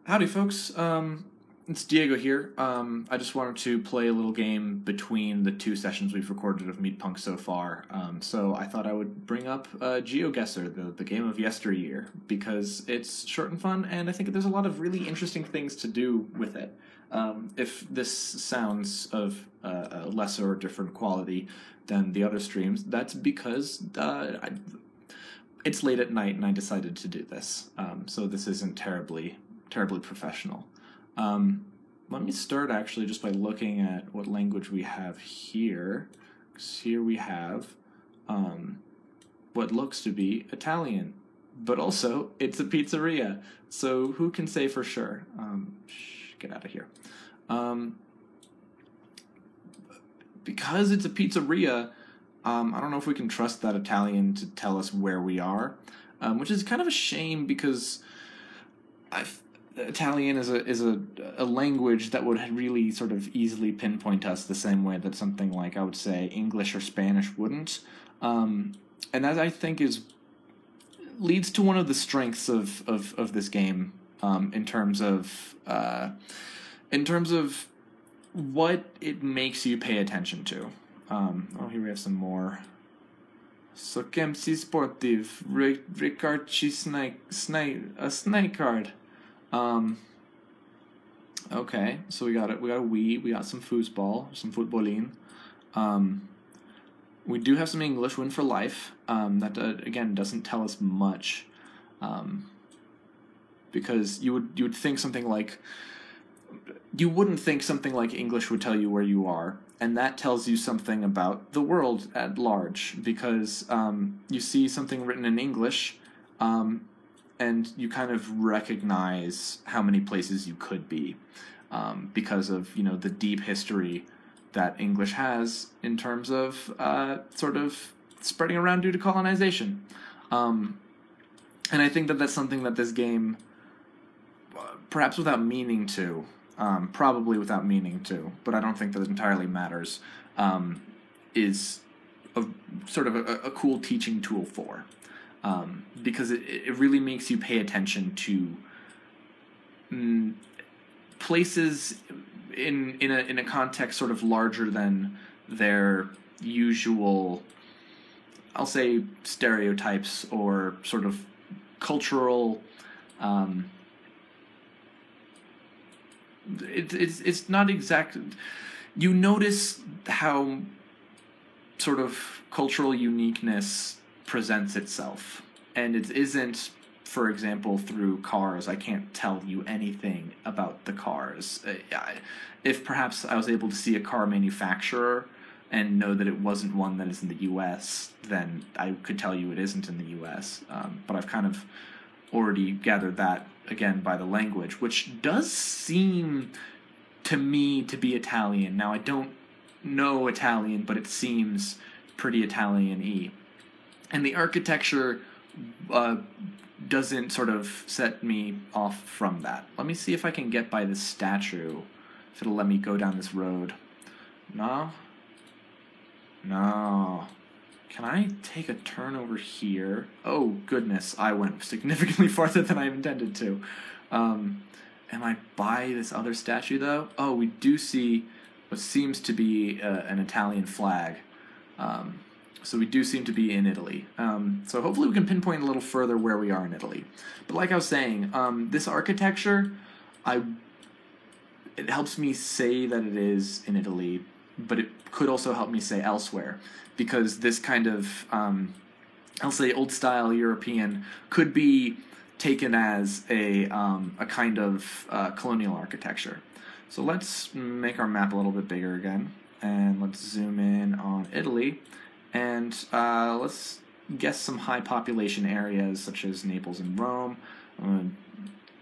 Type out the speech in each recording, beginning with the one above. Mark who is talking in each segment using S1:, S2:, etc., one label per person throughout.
S1: Howdy, folks. It's Diego here. I just wanted to play a little game between the two sessions we've recorded of Meat Punk so far. So I thought I would bring up GeoGuessr, the game of yesteryear, because it's short and fun, and I think there's a lot of really interesting things to do with it. If this sounds of a lesser or different quality than the other streams, that's because it's late at night and I decided to do this. So this isn't terribly professional. Let me start actually just by looking at what language we have here. Here we have what looks to be Italian, but also it's a pizzeria. So who can say for sure? Get out of here. Because it's a pizzeria, I don't know if we can trust that Italian to tell us where we are, which is kind of a shame because Italian is a language that would really sort of easily pinpoint us the same way that something like, I would say, English or Spanish wouldn't. And that, I think, leads to one of the strengths of this game, in terms of what it makes you pay attention to. Here we have some more. Sokem si sportiv, Ricarci Snijkaard. Okay, so we got some foosball, some footballin. We do have some English, win for life. That again doesn't tell us much, because you would think something like, you wouldn't think something like English would tell you where you are, and that tells you something about the world at large, because you see something written in English, and you kind of recognize how many places you could be, because of, the deep history that English has in terms of sort of spreading around due to colonization. And I think that that's something that this game, perhaps without meaning to, probably without meaning to, but I don't think that it entirely matters, is a sort of a cool teaching tool for. Because it really makes you pay attention to places in a context sort of larger than their usual, I'll say, stereotypes or sort of cultural. It's not exact. You notice how sort of cultural uniqueness presents itself, and it isn't, for example, through cars. I can't tell you anything about the cars. If perhaps I was able to see a car manufacturer and know that it wasn't one that is in the U.S., then I could tell you it isn't in the U.S. But I've kind of already gathered that, again, by the language, which does seem to me to be Italian. Now, I don't know Italian, but it seems pretty Italian-y. And the architecture doesn't sort of set me off from that. Let me see if I can get by this statue, if it'll let me go down this road. No? Can I take a turn over here? Oh, goodness, I went significantly farther than I intended to. Am I by this other statue, though? Oh, we do see what seems to be an Italian flag. So we do seem to be in Italy. So hopefully we can pinpoint a little further where we are in Italy. But like I was saying, this architecture, it helps me say that it is in Italy, but it could also help me say elsewhere, because this kind of, I'll say, old-style European could be taken as a kind of colonial architecture. So let's make our map a little bit bigger again, and let's zoom in on Italy. And let's guess some high population areas such as Naples and Rome.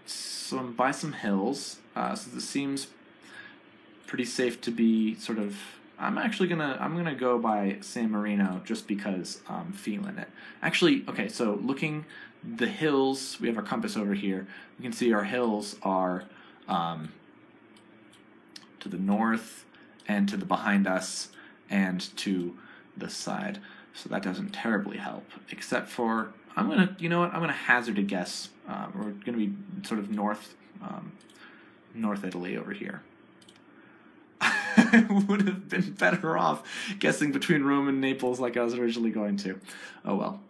S1: So by some hills. So this seems pretty safe to be sort of. I'm gonna go by San Marino just because I'm feeling it. Actually, okay. So looking the hills, we have our compass over here. You can see our hills are to the north and to the behind us and to the side, so that doesn't terribly help, except for I'm gonna, you know what? I'm gonna hazard a guess. We're gonna be sort of North Italy over here. I would have been better off guessing between Rome and Naples like I was originally going to. Oh well.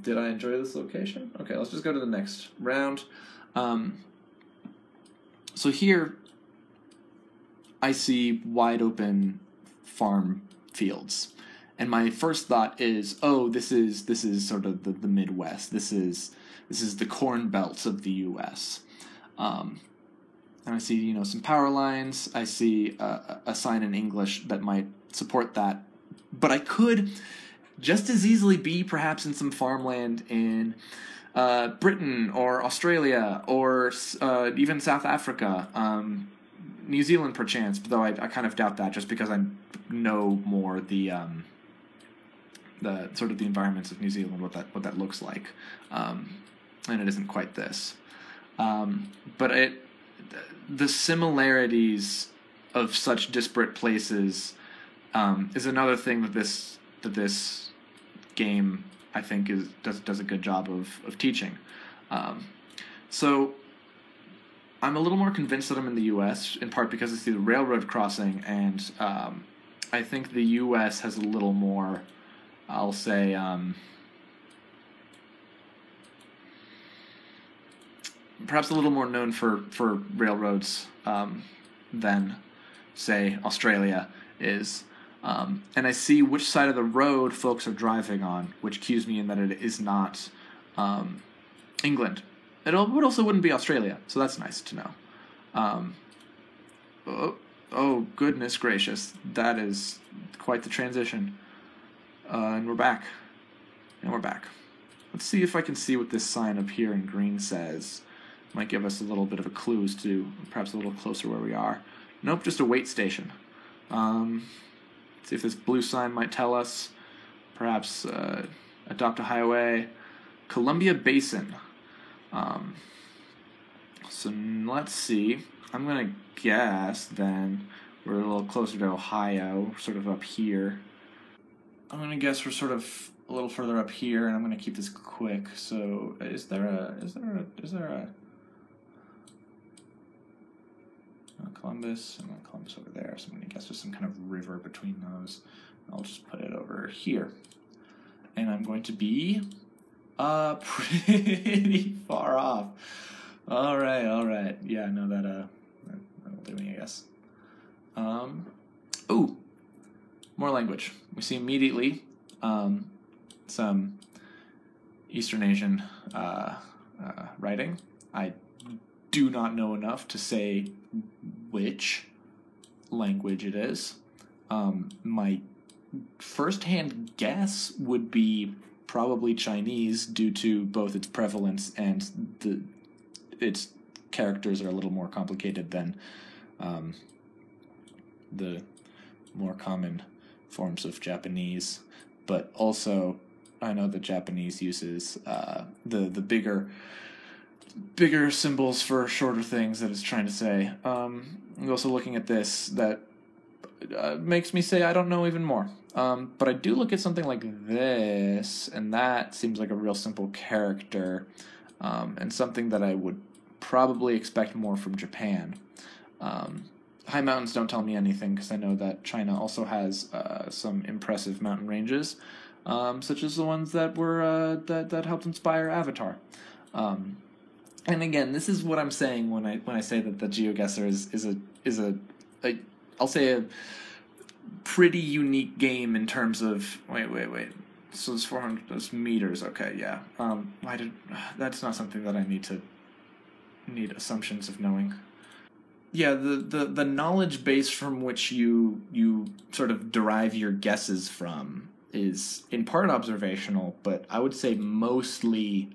S1: Did I enjoy this location? Okay, let's just go to the next round. So here, I see wide open farm fields, and my first thought is, oh, this is sort of the Midwest. This is the corn belts of the U.S. And I see, some power lines. I see a sign in English that might support that. But I could just as easily be perhaps in some farmland in Britain or Australia or even South Africa, New Zealand perchance, though I kind of doubt that just because I know more the sort of the environments of New Zealand, what that looks like, and it isn't quite this. But the similarities of such disparate places is another thing that this game, I think, does a good job of teaching. So I'm a little more convinced that I'm in the U.S., in part because I see the railroad crossing, and I think the U.S. has a little more, I'll say, perhaps a little more known for railroads than, say, Australia is. And I see which side of the road folks are driving on, which cues me in that it is not England. It also wouldn't be Australia, so that's nice to know. Oh, goodness gracious. That is quite the transition. And we're back. Let's see if I can see what this sign up here in green says. Might give us a little bit of a clue as to perhaps a little closer where we are. Nope, just a wait station. See if this blue sign might tell us. Perhaps adopt a highway. Columbia Basin. So let's see. I'm going to guess then we're a little closer to Ohio, sort of up here. I'm going to guess we're sort of a little further up here, and I'm going to keep this quick. So is there a Columbus, and then Columbus over there, so I'm going to guess there's some kind of river between those. I'll just put it over here. And I'm going to be pretty far off. All right. Yeah, no, that'll do me, I guess. Ooh, more language. We see immediately some Eastern Asian writing. I do not know enough to say which language it is. My first-hand guess would be probably Chinese due to both its prevalence and its characters are a little more complicated than the more common forms of Japanese. But also, I know that Japanese uses the bigger symbols for shorter things that it's trying to say. I'm also looking at this that makes me say I don't know even more. But I do look at something like this, and that seems like a real simple character, and something that I would probably expect more from Japan. High mountains don't tell me anything, because I know that China also has some impressive mountain ranges, such as the ones that were that helped inspire Avatar. And again, this is what I'm saying when I say that the GeoGuessr is a I'll say a pretty unique game in terms of wait. So it's 400 those meters. Okay, yeah. That's not something that I need assumptions of knowing. Yeah, the knowledge base from which you sort of derive your guesses from is in part observational, but I would say mostly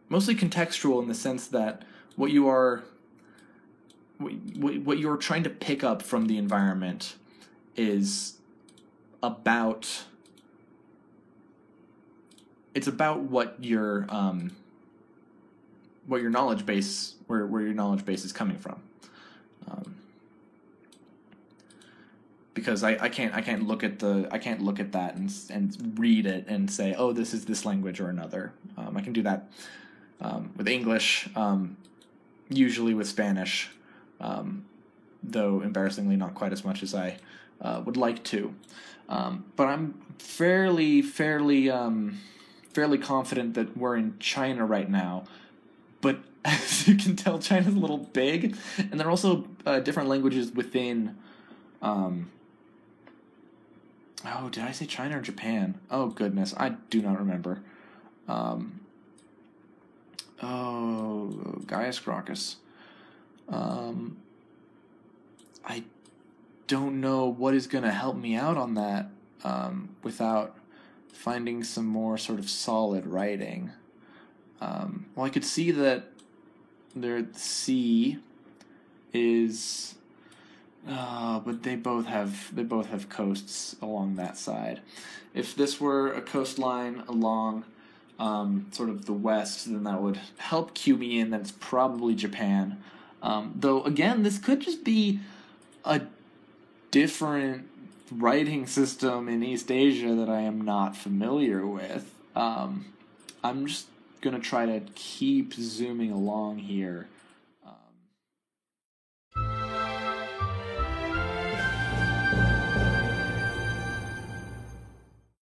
S1: contextual in the sense that what you're trying to pick up from the environment is about what your knowledge base where your knowledge base is coming from. because I can't look at that and read it and say, oh, this is this language or another. I can do that with English, usually with Spanish, though embarrassingly not quite as much as I would like to. But I'm fairly confident that we're in China right now. But as you can tell, China's a little big, and there are also different languages within. Oh, did I say China or Japan? Oh goodness, I do not remember. Gaius Gracchus. I don't know what is going to help me out on that without finding some more sort of solid writing. Well, I could see that their C is, but they both have coasts along that side. If this were a coastline along sort of the west, then that would help cue me in that it's probably Japan. Though again, this could just be a different writing system in East Asia that I am not familiar with. I'm just going to try to keep zooming along here